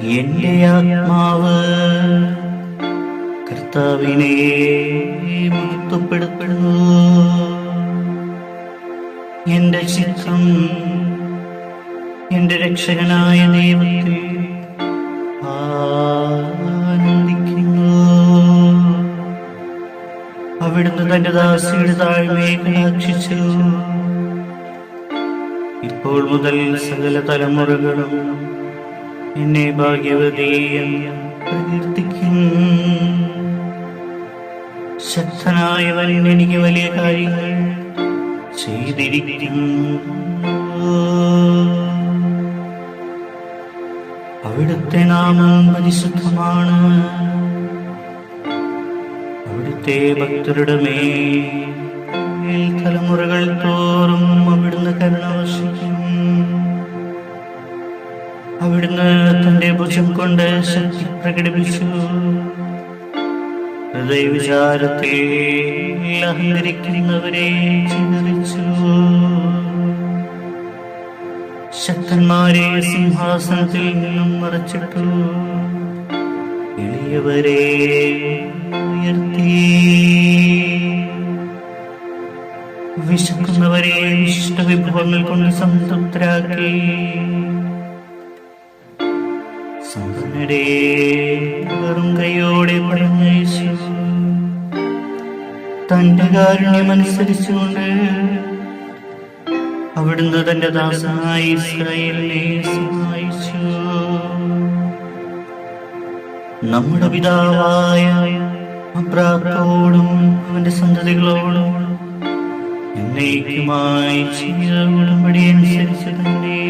എന്റെ ആത്മാവ് കർത്താവിനെ മഹത്വപ്പെടുത്തുന്നു. എന്റെ ചിത്തം എന്റെ രക്ഷകനായ ദൈവത്തിൽ ആനന്ദിക്കുന്നു. അവിടുന്ന് തന്റെ ദാസിയുടെ താഴ്മയെ കടാക്ഷിച്ചു. ഇപ്പോൾ മുതൽ സകല തലമുറകളും എന്നെ ഭാഗ്യവതിയും പ്രകീർത്തിക്കും. ശക്തനായവൻ എനിക്ക് വലിയ കാര്യങ്ങൾ ചെയ്തിരിക്കുന്നു. അവിടുത്തെ നാമം പരിശുദ്ധമാണ്. അവിടുത്തെ ഭക്തരുടെ മേൽ തലമുറകൾ തോറും അവിടുന്ന് കരുണ വർഷിക്കും. അവിടുന്ന് തന്റെ ഭുജം കൊണ്ട് ശക്തി പ്രകടിപ്പിച്ചു. ഹൃദയവിചാരത്തെ അഹങ്കരിക്കുന്നവരെ ചിതറിച്ചു. ശക്തന്മാരെ സിംഹാസനത്തിൽ നിന്നും മറച്ചിട്ടു. എളിയവരെ ഉയർത്തി. വിശക്കുന്നവരെ ഇഷ്ടവിഭവങ്ങൾ കൊണ്ട് സംതൃപ്തരാക്കി. സമ്പന്നരെ വെറും കൈയോടെ പറഞ്ഞയച്ചു. തന്റെ കാരുണ്യമനുസരിച്ചുകൊണ്ട് അവിടുന്ന് തന്റെ ദാസനായ ഇസ്രായേലിനെ സഹായിച്ചു. നമ്മുടെ പിതാവായ അബ്രാഹാമോടും അവന്റെ സന്തതികളോടും എന്നേക്കുമായി ചെയ്ത ഉടമ്പടി അനുസരിച്ച് തന്നെ